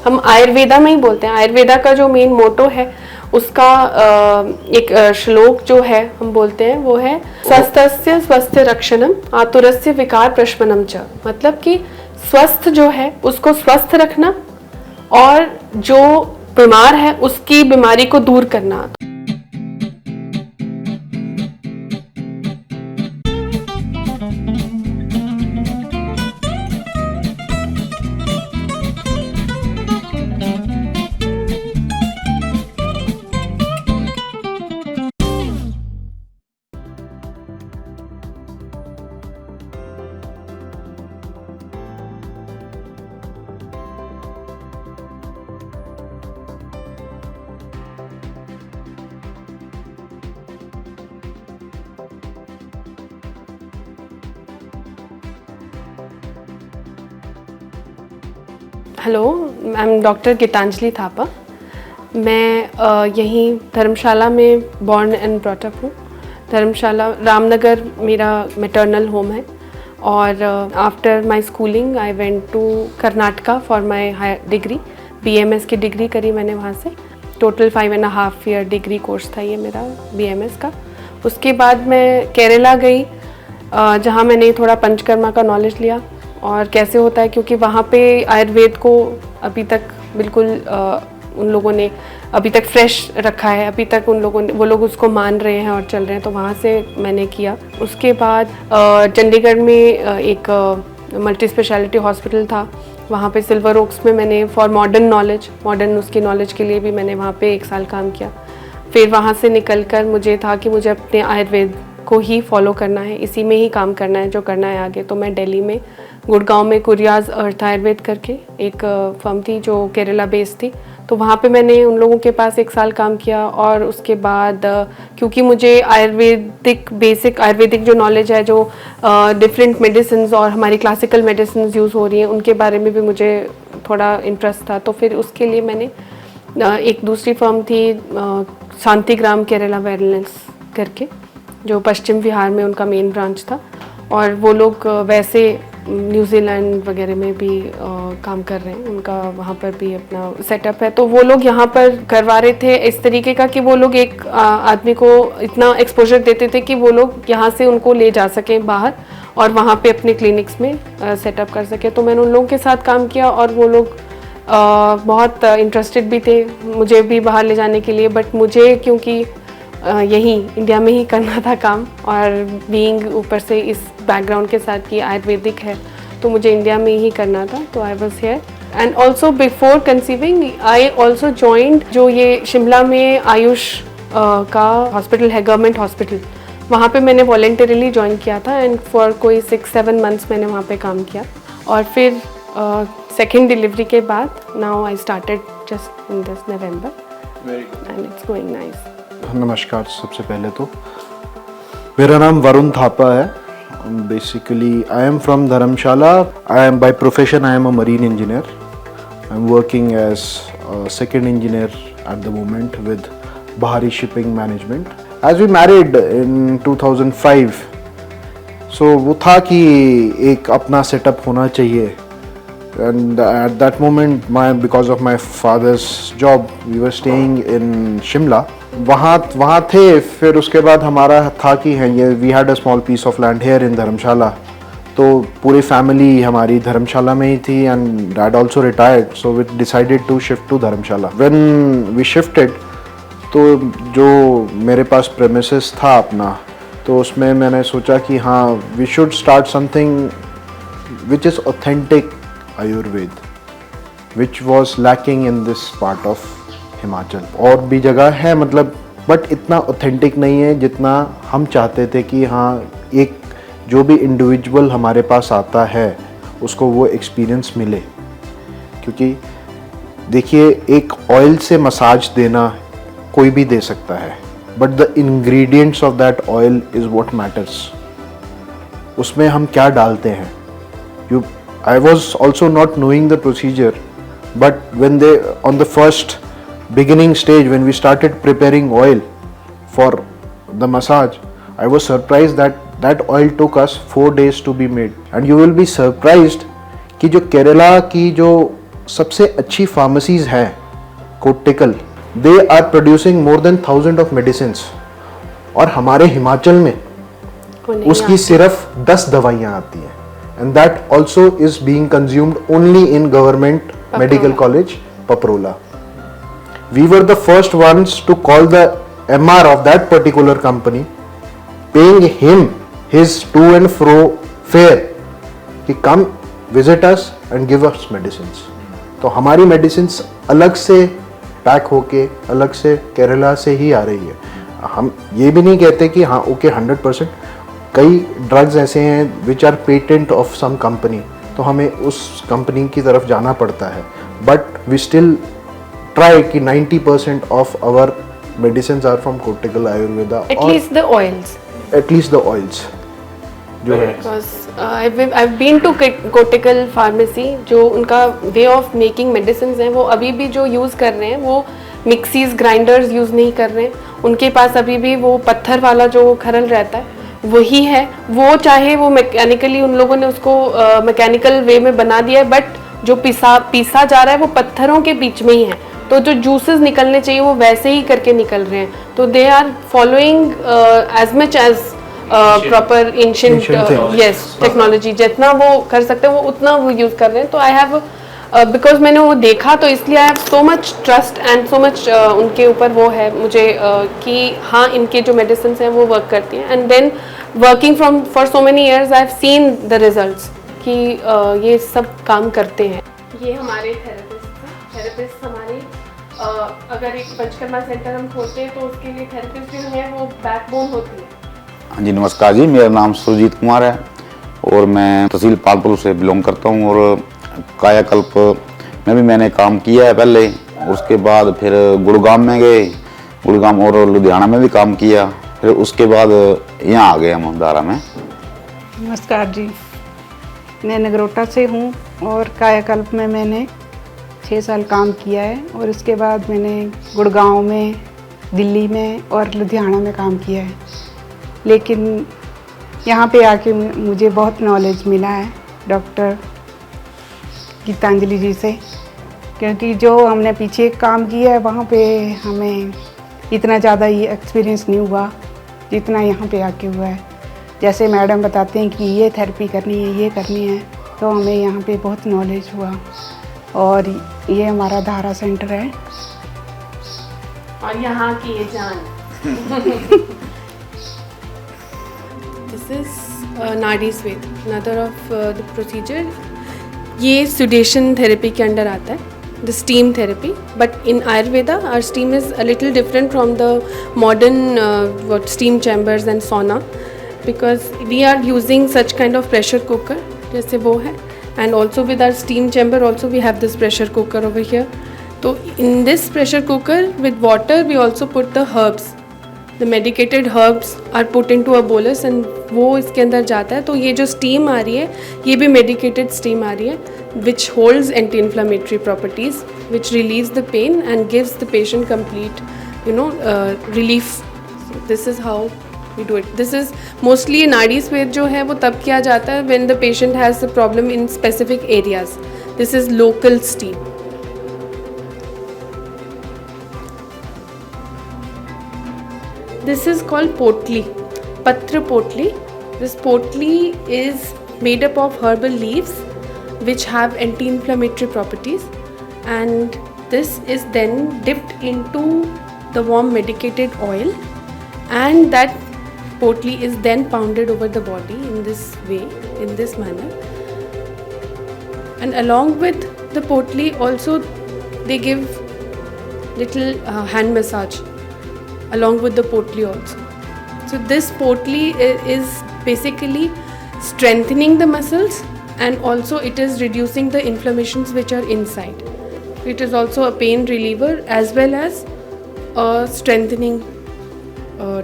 हम आयुर्वेदा में ही बोलते हैं। आयुर्वेदा का जो मेन मोटो है उसका एक श्लोक जो है हम बोलते हैं वो है स्वस्थस्य स्वस्थ रक्षणम आतुरस्य विकार प्रशमनम च। मतलब कि स्वस्थ जो है उसको स्वस्थ रखना और जो बीमार है उसकी बीमारी को दूर करना। Hello, I am doctor Geetanjali Thapa. मैं यहीं धर्मशाला में बॉर्न एंड ब्रॉट अप हूँ। धर्मशाला रामनगर मेरा मैटरनल होम है और after my schooling I went to Karnataka for my higher degree. BMS की डिग्री करी मैंने वहाँ से। टोटल 5.5 ईयर डिग्री कोर्स था ये मेरा BMS का। उसके बाद मैं केरला गई जहाँ मैंने थोड़ा पंचकर्मा का नॉलेज लिया और कैसे होता है, क्योंकि वहाँ पे आयुर्वेद को अभी तक बिल्कुल उन लोगों ने अभी तक फ्रेश रखा है, अभी तक वो लोग उसको मान रहे हैं और चल रहे हैं, तो वहाँ से मैंने किया। उसके बाद चंडीगढ़ में एक मल्टी स्पेशलिटी हॉस्पिटल था, वहाँ पे सिल्वर ओक्स में मैंने फॉर मॉडर्न उसकी नॉलेज के लिए भी मैंने वहाँ पे 1 साल काम किया। फिर वहाँ से निकलकर मुझे था कि मुझे अपने आयुर्वेद को ही फॉलो करना है, इसी में ही काम करना है जो करना है आगे। तो मैं दिल्ली में गुड़गांव में कुरियाज अर्थ आयुर्वेद करके एक फर्म थी जो केरला बेस्ड थी, तो वहाँ पे मैंने उन लोगों के पास 1 साल काम किया। और उसके बाद क्योंकि मुझे बेसिक आयुर्वेदिक जो नॉलेज है, जो डिफरेंट मेडिसिन और हमारी क्लासिकल मेडिसिन यूज़ हो रही हैं उनके बारे में भी मुझे थोड़ा इंटरेस्ट था, तो फिर उसके लिए मैंने एक दूसरी फर्म थी शांतिग्राम केरला वेलनेस करके, जो पश्चिम बिहार में उनका मेन ब्रांच था, और वो लोग वैसे न्यूजीलैंड वगैरह में भी काम कर रहे हैं, उनका वहाँ पर भी अपना सेटअप है। तो वो लोग यहाँ पर करवा रहे थे इस तरीके का कि वो लोग एक आदमी को इतना एक्सपोजर देते थे कि वो लोग यहाँ से उनको ले जा सकें बाहर और वहाँ पे अपने क्लिनिक्स में सेटअप कर सके। तो मैंने उन लोगों के साथ काम किया और वो लोग बहुत इंटरेस्टेड भी थे मुझे भी बाहर ले जाने के लिए, बट मुझे क्योंकि यहीं इंडिया में ही करना था काम, और बीइंग ऊपर से इस बैकग्राउंड के साथ कि आयुर्वेदिक है तो मुझे इंडिया में ही करना था, तो I was here. And also before conceiving I also joined जो ये शिमला में आयुष का हॉस्पिटल है, गवर्नमेंट हॉस्पिटल, वहाँ पे मैंने वॉलेंटरीली ज्वाइन किया था एंड फॉर कोई 6-7 मंथ्स मैंने वहाँ पे काम किया। और फिर सेकेंड डिलीवरी के बाद now I started just in this November and it's going nice. नमस्कार। सबसे पहले तो मेरा नाम वरुण थापा है। Basically I am from Dharamshala. I am by profession I am a marine engineer. I am working as second engineer at the moment with Bahari shipping management. As we married in 2005, so वो था कि एक अपना setup होना चाहिए। And at that moment, because of my father's job, we were staying in Shimla. वहाँ थे। फिर उसके बाद हमारा था कि we had a small piece of land here in धर्मशाला, तो पूरी फैमिली हमारी धर्मशाला में ही थी and dad also retired, so we decided to shift to Dharamshala. When we shifted, तो जो मेरे पास premises था अपना, तो उसमें मैंने सोचा कि हाँ we should start something which is authentic Ayurveda, which was lacking in this part of Himachal. और भी जगह है मतलब, बट इतना ऑथेंटिक नहीं है जितना हम चाहते थे कि हाँ एक जो भी इंडिविजुअल हमारे पास आता है उसको वो एक्सपीरियंस मिले। क्योंकि देखिए, एक ऑयल से मसाज देना कोई भी दे सकता है, but the ingredients of that oil is what matters. उसमें हम क्या डालते हैं। I was also not knowing the procedure, but when on the first beginning stage, when we started preparing oil for the massage, I was surprised that oil took us 4 days to be made. And you will be surprised कि जो केरला की जो सबसे अच्छी pharmacies हैं Kottakkal, they are producing more than 1000 of medicine, और हमारे हिमाचल में उसकी सिर्फ 10 दवाइयाँ आती हैं, and that also is being consumed only in government medical college Paprola. We were the first ones to call the MR of that particular company, paying him his to and fro fare कि come visit us and give us medicines. तो हमारी medicines अलग से pack होके अलग से केरला से ही आ रही है. हम ये भी नहीं कहते कि हाँ ओके 100%, कई ड्रग्स ऐसे हैं which are patent of some company, तो हमें उस कंपनी की तरफ जाना पड़ता है, बट वी स्टिल ट्राई कि 90% of our medicine are from Kottakkal ayurveda, at least the oils, at least the oils जो है. I've been to कोटिकल फार्मेसी, जो उनका वे ऑफ मेकिंग मेडिसिन है वो अभी भी जो यूज़ कर रहे हैं वो मिक्सीज ग्राइंडर्स यूज़ नहीं कर रहे हैं. उनके पास अभी भी वो पत्थर वाला जो खरल रहता है वही है. वो चाहे वो मैकेनिकली उन लोगों ने उसको मैकेनिकल वे में बना दिया है, बट जो पीसा जा रहा है वो पत्थरों के बीच में ही है. तो जो जूसेस निकलने चाहिए वो वैसे ही करके निकल रहे हैं. तो they are following as much as proper ancient yes technology, जितना वो कर सकते हैं वो उतना वो यूज़ कर रहे हैं. तो आई हैव बिकॉज मैंने वो देखा, तो इसलिए I have so much trust and so much उनके ऊपर वो है मुझे कि हाँ इनके जो मेडिसिन हैं वो वर्क करती हैं. And then working for so many years I have seen the results कि ये सब काम करते हैं. ये हमारे थेरेपिस्ट हमारे अगर एक पंचकर्मा सेंटर हम खोलते हैं तो उसके लिए थेरेपिस्ट जो है वो बैकबोन होती है. हाँ जी, नमस्कार जी, मेरा नाम सुरजीत कुमार है और मैं तहसील पालपुर से बिलोंग करता हूँ. और कायाकल्प में भी मैंने काम किया है पहले, उसके बाद फिर गुड़गांव में गए, गुड़गांव और लुधियाना में भी काम किया, फिर उसके बाद यहाँ आ गए हम दारा में. नमस्कार जी, मैं नगरोटा से हूँ और कायाकल्प में मैंने 6 साल काम किया है, और उसके बाद मैंने गुड़गांव में, दिल्ली में और लुधियाना में काम किया है. लेकिन यहाँ पे आके मुझे बहुत नॉलेज मिला है डॉक्टर गीतांजलि जी से, क्योंकि जो हमने पीछे काम किया है वहाँ पे हमें इतना ज़्यादा ये एक्सपीरियंस नहीं हुआ जितना यहाँ पे आके हुआ है. जैसे मैडम बताते हैं कि ये थेरेपी करनी है, ये करनी है, तो हमें यहाँ पे बहुत नॉलेज हुआ. और ये हमारा धारा सेंटर है और यहाँ की ये जान. This is nadi sweda, another of the procedure. ये सुडेशन थेरेपी के अंडर आता है, the steam therapy. But in Ayurveda our steam is a little different from the modern what steam chambers and sauna, because we are using such kind of pressure cooker जैसे वो है, and also with our steam chamber also we have this pressure cooker over here. So in this pressure cooker with water we also put the herbs, the medicated herbs are put into a bolus and वो इसके अंदर जाता है. तो ये जो steam आ रही है ये भी medicated steam आ रही है, which holds anti-inflammatory properties, which relieves the pain and gives the patient complete relief. So this is how we do it. This is mostly नाड़ी स्वेद जो है वो तब किया जाता है when the patient has a problem in specific areas. This is local steam. This is called potli, patra potli. This potli is made up of herbal leaves which have anti-inflammatory properties, and this is then dipped into the warm medicated oil, and that potli is then pounded over the body in this way, in this manner. And along with the potli also they give little hand massage along with the potli also. So this potli is basically strengthening the muscles, and also it is reducing the inflammations which are inside. It is also a pain reliever as well as a strengthening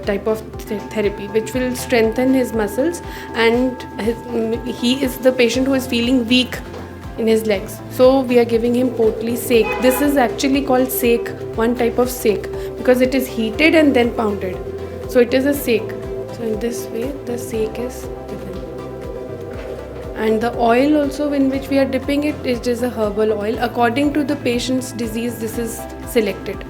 type of therapy which will strengthen his muscles, and he is the patient who is feeling weak in his legs. So we are giving him potli sek. This is actually called sek, one type of sek, because it is heated and then pounded. So it is a sek. So in this way the sek is given. And the oil also in which we are dipping it, it is a herbal oil. According to the patient's disease, this is selected.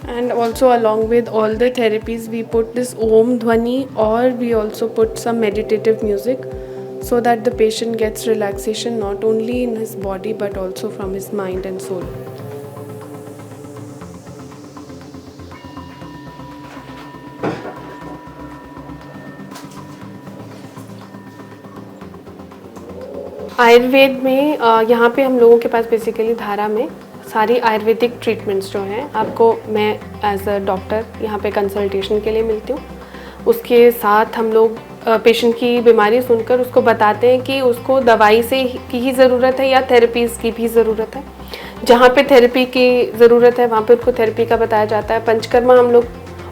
And also along with all the therapies, we put this Om Dhwani, or we also put some meditative music, so that the patient gets relaxation not only in his body but also from his mind and soul. Ayurveda में यहाँ पे हम लोगों के पास basically धारा में सारी Ayurvedic treatments जो हैं आपको मैं एज अ डॉक्टर यहाँ पे कंसल्टेशन के लिए मिलती हूँ। उसके साथ हम लोग पेशेंट की बीमारी सुनकर उसको बताते हैं कि उसको दवाई से की ही ज़रूरत है या थेरेपीज़ की भी ज़रूरत है। जहाँ पे थेरेपी की ज़रूरत है वहाँ पे उनको थेरेपी का बताया जाता है। पंचकर्मा हम लोग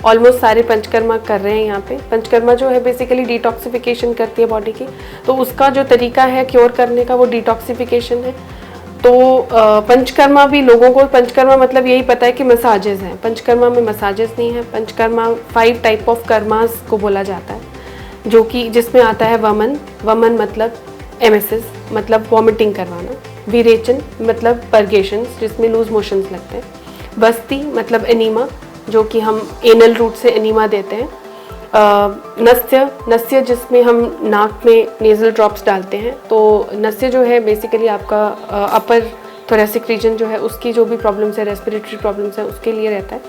ऑलमोस्ट सारे पंचकर्मा कर रहे हैं यहाँ पे। पंचकर्मा जो है बेसिकली डिटॉक्सिफिकेशन करती है बॉडी की, तो उसका जो तरीका है क्योर करने का वो डिटॉक्सिफिकेशन है। तो पंचकर्मा भी लोगों को, पंचकर्मा मतलब यही पता है कि मसाजेस हैं, पंचकर्मा में मसाजेस नहीं है। पंचकर्मा 5 टाइप ऑफ कर्मास को बोला जाता है, जो कि जिसमें आता है वमन, वमन मतलब एमेसिस मतलब वॉमिटिंग करवाना, विरेचन मतलब परगेशंस जिसमें लूज मोशंस लगते हैं, बस्ती मतलब एनीमा जो कि हम एनल रूट से एनीमा देते हैं, नस्य, नस्य जिसमें हम नाक में नेज़ल ड्रॉप्स डालते हैं। तो नस्य जो है बेसिकली आपका अपर थोरेसिक रीजन जो है उसकी जो भी प्रॉब्लम्स है, रेस्पिरेटरी प्रॉब्लम्स है उसके लिए रहता है,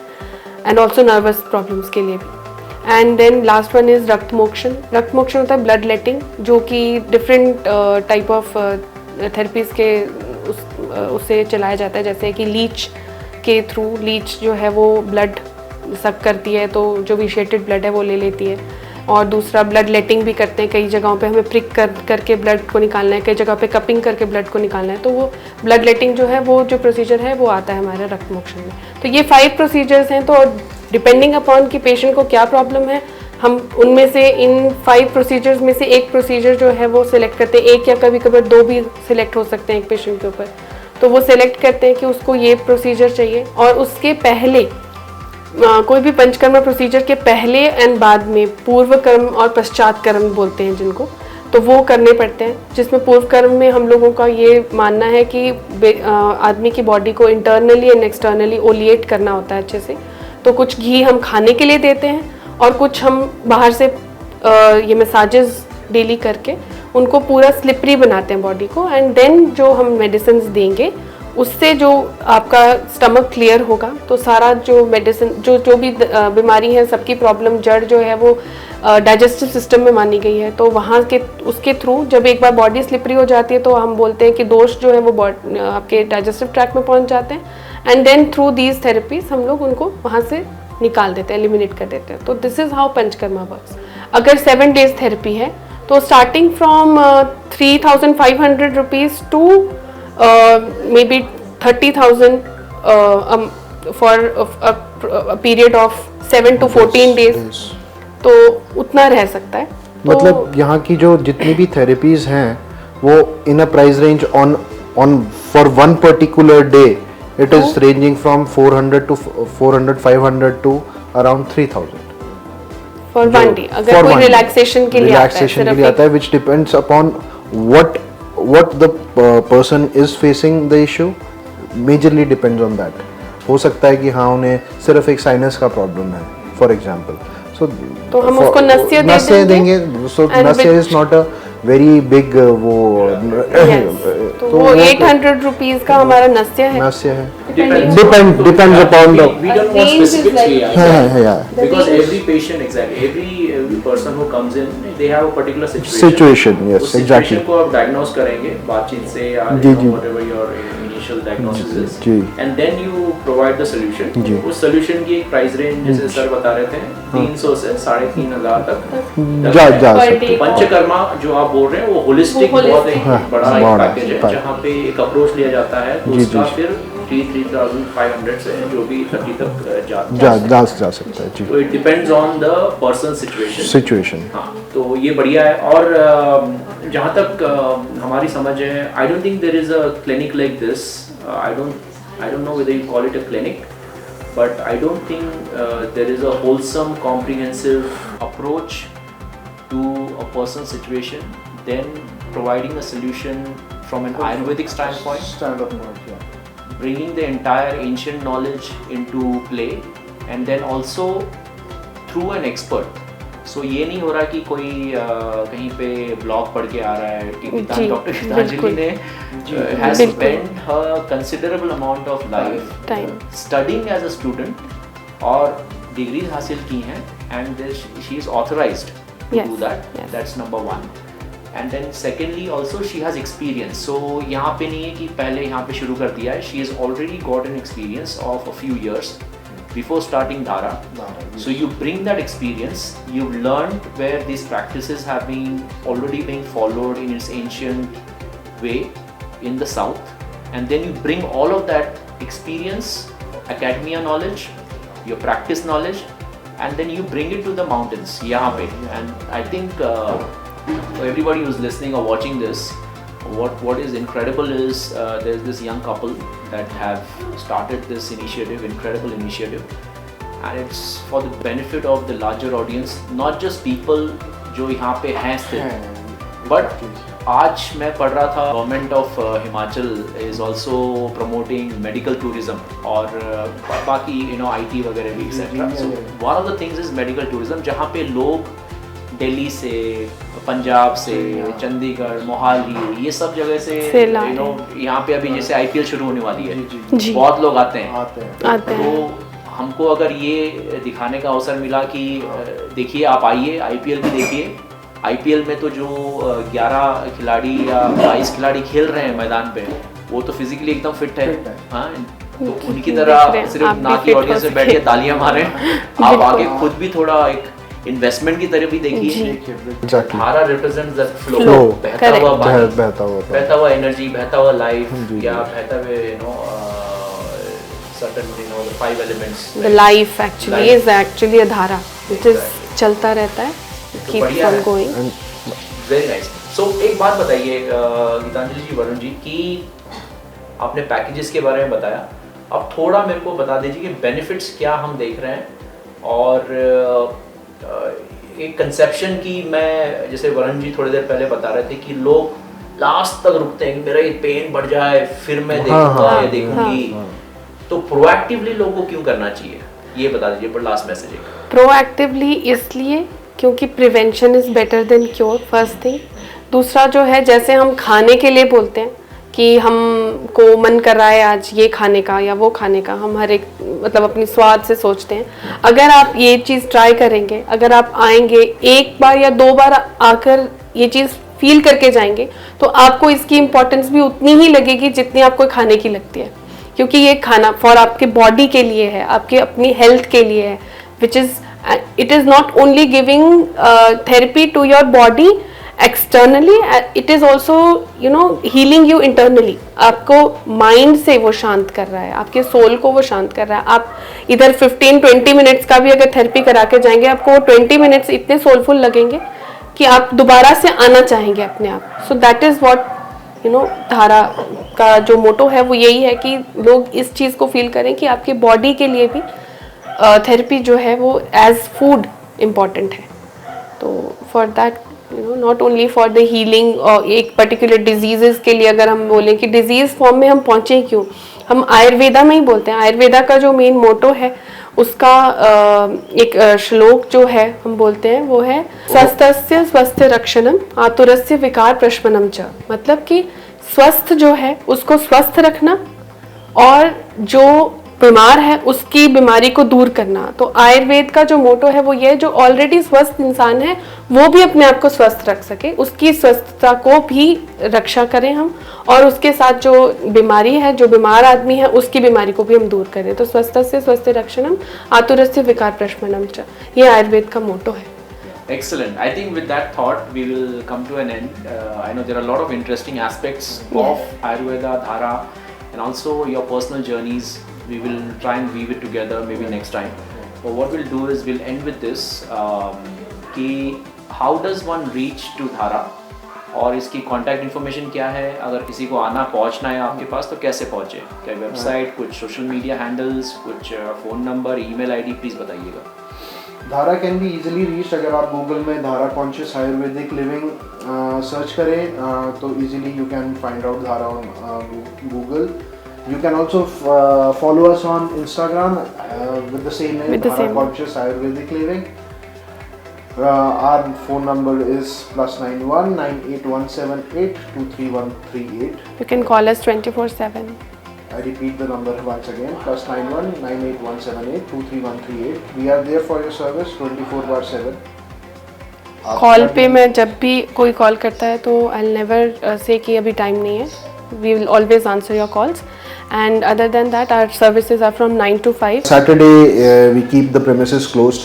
एंड ऑल्सो नर्वस प्रॉब्लम्स के लिए भी। And then last one is rakta mokshan. रक्त मोक्षण होता है ब्लड लेटिंग, जो कि डिफरेंट टाइप ऑफ थेरेपीज़ के उससे चलाया जाता है, जैसे कि लीच के थ्रू, लीच जो है वो ब्लड सक करती है तो जो विशेटेड ब्लड है वो ले लेती है। और दूसरा ब्लड लेटिंग भी करते हैं, कई जगहों पे हमें प्रिक करके ब्लड को निकालना है, कई जगह पे कपिंग करके ब्लड को निकालना है, तो वो ब्लड लेटिंग जो है वो जो प्रोसीजर है वो आता है हमारे रक्त मोक्षण में। तो ये 5 प्रोसीजर्स हैं, तो डिपेंडिंग अपॉन कि पेशेंट को क्या प्रॉब्लम है हम उनमें से इन 5 प्रोसीजर्स में से एक प्रोसीजर जो है वो सिलेक्ट करते हैं, एक या कभी कभी 2 भी सिलेक्ट हो सकते हैं एक पेशेंट के ऊपर। तो वो सिलेक्ट करते हैं कि उसको ये प्रोसीजर चाहिए, और उसके पहले कोई भी पंचकर्मा प्रोसीजर के पहले एंड बाद में पूर्व कर्म और पश्चात कर्म बोलते हैं जिनको, तो वो करने पड़ते हैं। जिसमें पूर्व कर्म में हम लोगों का ये मानना है कि आदमी की बॉडी को इंटरनली एंड एक्सटर्नली ओलिएट करना होता है अच्छे से। तो कुछ घी हम खाने के लिए देते हैं और कुछ हम बाहर से ये मसाजेस डेली करके उनको पूरा स्लिपरी बनाते हैं बॉडी को, एंड देन जो हम मेडिसिन देंगे उससे जो आपका स्टमक क्लियर होगा, तो सारा जो मेडिसिन जो भी बीमारी है सबकी प्रॉब्लम जड़ जो है वो डाइजेस्टिव सिस्टम में मानी गई है। तो वहाँ के उसके थ्रू जब एक बार बॉडी स्लिपरी हो जाती है तो हम बोलते हैं कि दोष जो है वो आपके डाइजेस्टिव ट्रैक में पहुँच जाते हैं, and then through these therapies हम लोग उनको वहाँ से निकाल देते हैं, एलिमिनेट कर देते हैं। तो this is how Panchakarma works. अगर 7 डेज थेरेपी है तो starting from 3,500 rupees to maybe 30,000 for a period of 7 to 14 days, तो उतना रह सकता है। मतलब यहाँ की जो जितनी भी थेरेपीज हैं वो in a price range on for one particular day it is ranging from 400 to 500 to around 3,000 for one day. अगर कोई रिलैक्सेशन के लिए आता है which depends upon what the person is facing the issue, majorly depends on that। हो सकता है कि हाँ उन्हें सिर्फ एक साइनस का प्रॉब्लम है फॉर एग्जाम्पल, सो तो हम उसको नस्य देंगे। So nasya is not a very big वो तो वो 800 रुपीज का हमारा नस्य है। Depends upon the we don't want specifics we are. yeah. Because every patient, exactly, every person who comes in, they have a particular situation. Yes, उस exactly. situation को आप diagnose करेंगे बातचीन से या जी। whatever your initial diagnosis is, ji. and then you provide the solution. जी। उस solution की एक price range जैसे सर बता रहे थे 300 से 3,500 तक जा सकते हैं। पंचकर्मा जो आप बोल रहे हैं वो होलिस्टिक बहुत एक बड़ा एक पैकेज है जहाँ पे एक अप्रोच लिया जाता है, तो उसका फिर 3,500 से जो भी 30 तक जा सकता है जी। तो it depends on the person situation. हाँ, तो ये बढ़िया है। और जहाँ तक हमारी समझ है, I don't think there is a clinic like this. I don't know whether you call it a clinic, but I don't think there is a wholesome, comprehensive approach to a person's situation, then providing a solution from an Ayurvedic standpoint, bringing the entire ancient knowledge into play, and then also through an expert. So ये नहीं हो रहा कि कोई कहीं पे blog पढ़ के आ रहा है कि डॉक्टर गीतांजलि ने has spent her considerable amount of life studying as a student और डिग्रीज हासिल की हैं, and she is authorized to do that. That's number one. And then secondly also she has experience. So यहाँ पे नहीं है कि पहले यहाँ पे शुरू कर दिया है. She has already got an experience of a few years before starting Dhara. So you bring that experience, you've learned where these practices have been already being followed in its ancient way in the south, and then you bring all of that experience, academia knowledge, your practice knowledge, and then you bring it to the mountains yahan pe. And I think everybody who's listening or watching this, what is incredible is there's this young couple that have started this initiative, incredible initiative, and it's for the benefit of the larger audience, not just people जो यहाँ पे हैं स्थित, but आज मैं पढ़ रहा था government of Himachal is also promoting medical tourism और बाकी IT वगैरह भी etcetera. So one of the things is medical tourism, जहाँ पे लोग दिल्ली से, पंजाब से, चंडीगढ़, मोहाली, ये सब जगह से यहाँ पे अभी जैसे IPL शुरू होने वाली है, बहुत लोग आते हैं. तो हमको अगर ये दिखाने का अवसर मिला कि देखिए आप आइए, IPL भी देखिए. IPL में तो जो 11 खिलाड़ी या 22 खिलाड़ी खेल रहे हैं मैदान पे, वो तो फिजिकली एकदम फिट है. हाँ, तो उनकी तरह सिर्फ ना की ऑडियंस में बैठ के तालियां मारें, आप आगे खुद भी थोड़ा एक इन्वेस्टमेंट की तरफ भी देखिए. धारा रिप्रेजेंट्स द फ्लो, बहता हुआ एनर्जी, बहता हुआ लाइफ, या बहता हुए certain the 5 elements. The life actually is actually a dhara which is चलता रहता है, keeps on going. Very nice. So एक बात बताइए गीतांजलि जी, वरुण जी, कि आपने पैकेजेस के बारे में बताया, अब थोड़ा मेरे को बता दीजिए कि बेनिफिट्स क्या हम देख रहे हैं. और एक कंसेप्शन की, मैं जैसे वरुण जी थोड़ी देर पहले बता रहे थे कि लोग लास्ट तक रुकते हैं, मेरा ये पेन बढ़ जाए फिर मैं देखूंगा या देखूंगी. तो प्रोएक्टिवली लोगों को क्यों करना चाहिए, ये बता दीजिए पर लास्ट मैसेज है. प्रोएक्टिवली इसलिए क्योंकि prevention is better than cure, first thing. दूसरा जो है, जैसे हम खाने के लिए बोलते हैं कि हमको मन कर रहा है आज ये खाने का या वो खाने का, हम हर एक मतलब अपनी स्वाद से सोचते हैं. अगर आप ये चीज़ ट्राई करेंगे, अगर आप आएंगे एक बार या 2 बार आकर ये चीज़ फील करके जाएंगे, तो आपको इसकी इम्पोर्टेंस भी उतनी ही लगेगी जितनी आपको खाने की लगती है. क्योंकि ये खाना फॉर आपके बॉडी के लिए है, आपके अपनी हेल्थ के लिए है, which is it is not only giving therapy to your body externally, it is also healing you internally. आपको माइंड से वो शांत कर रहा है, आपके सोल को वो शांत कर रहा है. आप इधर 15-20 मिनट्स का भी अगर थेरेपी करा के जाएंगे, आपको वो 20 मिनट्स इतने सोलफुल लगेंगे कि आप दोबारा से आना चाहेंगे अपने आप. सो दैट इज़ वॉट धारा का जो मोटो है वो यही है कि लोग इस चीज़ को फील करें कि आपके बॉडी के लिए भी थेरेपी जो है वो एज फूड इम्पॉर्टेंट है. तो for that not only for the healing और एक पर्टिकुलर डिजीज़ के लिए, अगर हम बोलें कि डिजीज़ फॉर्म में हम पहुँचे क्यों, हम आयुर्वेदा में ही बोलते हैं. आयुर्वेदा का जो मेन मोटो है उसका एक श्लोक जो है हम बोलते हैं वो है स्वस्थस्य स्वस्थ रक्षणम आतुरस्य विकार प्रशमनम च. मतलब कि स्वस्थ जो है उसको स्वस्थ रखना और जो बीमार है उसकी बीमारी को दूर करना. तो आयुर्वेद का जो मोटो है वो ये, जो ऑलरेडी स्वस्थ इंसान है वो भी अपने आप को स्वस्थ रख सके, उसकी स्वस्थता को भी रक्षा करें हम, और उसके साथ जो बीमारी है, जो बीमार आदमी है, उसकी बीमारी को भी हम दूर करें. तो स्वस्थस्य स्वस्थ रक्षणम आतुरस्य विकार प्रशमनम च, ये आयुर्वेद का मोटो है. Excellent. I think with that thought we will come to an end. I know there are a lot of interesting aspects of Ayurveda, Dhara, and also your personal journeys. We will try and weave it together maybe next time. But what we'll do is we'll end with this. कि how does one reach to धारा और इसकी contact information क्या है, अगर किसी को आना पहुंचना है आपके पास तो कैसे पहुंचे, क्या वेबसाइट, कुछ सोशल मीडिया हैंडल्स, कुछ phone number, email ID please बताइएगा। धारा कैन बी इजीली रीच्ड। अगर आप गूगल में धारा कॉन्शियस आयुर्वेदिक लिविंग सर्च करें तो easily you can find out Dhara on Google. You can also follow us on Instagram with the same name, Dhara Conscious Ayurvedic Living. Our phone number is +91 98178 23138. You can call us 24/7. I repeat the number once again, +91 98178 23138. We are there for your service 24/7. Call पे मैं जब भी कोई call करता है तो I'll never say कि अभी टाइम नहीं है. We will always answer your calls. And other than that, our services are from 9 to 5. Saturday we keep the premises closed.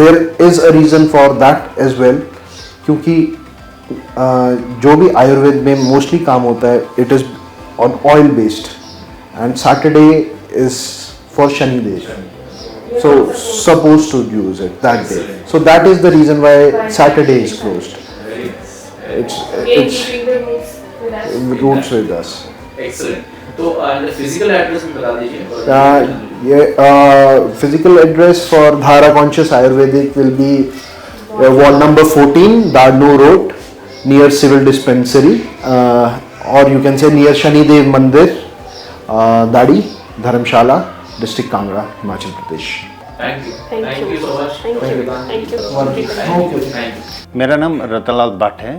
There is a reason for that as well, क्योंकि जो भी आयुर्वेद में mostly काम होता है it is on oil based and Saturday is for Shani Dev, so supposed to use it that day. So that is the reason why Saturday is closed. It's roots with us. Excellent. तो physical address भी बता दीजिए। ये physical address for Dhara Conscious Ayurvedic will be wall number 14, Dadno Road, near Civil Dispensary, or you can say near Shanidev Mandir, Dadi, Dharamshala, District Kangra, Himachal Pradesh. Thank you. Thank you. so much. Thank you. मेरा नाम रतनलाल भट्ट है।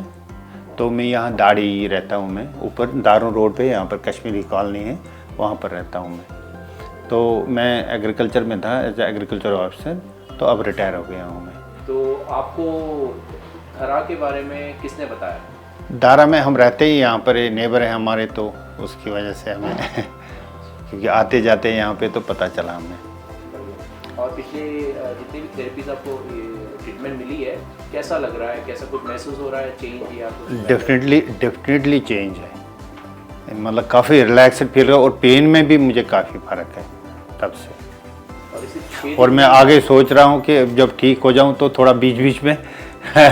तो मैं यहाँ दाड़ी रहता हूँ। मैं ऊपर दारू रोड पे, यहाँ पर कश्मीरी कॉलोनी है, वहाँ पर रहता हूँ मैं। तो मैं एग्रीकल्चर में था एज एग्रीकल्चर ऑफिसर, तो अब रिटायर हो गया हूँ मैं। तो आपको धरा के बारे में किसने बताया? दारा में हम रहते ही यहाँ पर, नेबर है हमारे, तो उसकी वजह से हमें क्योंकि आते जाते यहाँ पे तो पता चला हमें। और पिछले जितनी भी थेरेपीज आपको ट्रीटमेंट मिली है, कैसा लग रहा है, कैसा कुछ महसूस हो रहा है, चेंज या कुछ? डेफिनेटली चेंज है, मतलब काफ़ी रिलैक्सड फील है और पेन में भी मुझे काफ़ी फ़र्क है तब से। और मैं आगे सोच रहा हूँ कि जब ठीक हो जाऊँ तो थोड़ा बीच बीच में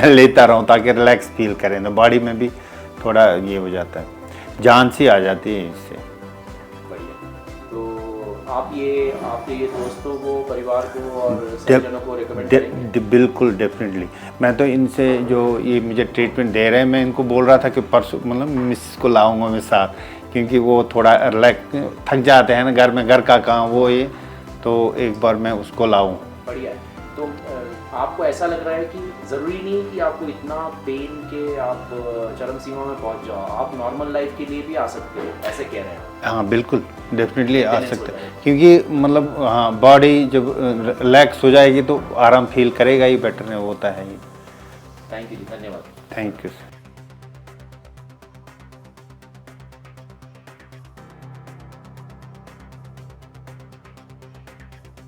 लेता रहूँ ताकि रिलैक्स फील करें, तो बॉडी में भी थोड़ा ये हो जाता है, जान सी आ जाती है इससे। आप ये दोस्तों को, परिवार को और सज्जनों को रेकमेंड करेंगे? बिल्कुल, डेफिनेटली। मैं तो इनसे जो ये मुझे ट्रीटमेंट दे रहे हैं, मैं इनको बोल रहा था कि परसों मतलब मिसेस को लाऊंगा मैं साथ, क्योंकि वो थोड़ा रिलैक्स थक जाते हैं ना घर में, घर का काम वो ये, तो एक बार मैं उसको लाऊं। बढ़िया है। तो आपको ऐसा लग रहा है कि ज़रूरी नहीं कि आपको इतना पेन के आप चरम सीमा में पहुंच जाओ, आप नॉर्मल लाइफ के लिए भी आ सकते हो, ऐसे कह रहे हैं? हाँ बिल्कुल, डेफिनेटली आ सकते हैं, क्योंकि मतलब हाँ बॉडी जब रिलैक्स हो जाएगी तो आराम फील करेगा ही, बेटर है, होता है ये। थैंक यू जी, धन्यवाद। Thank you sir.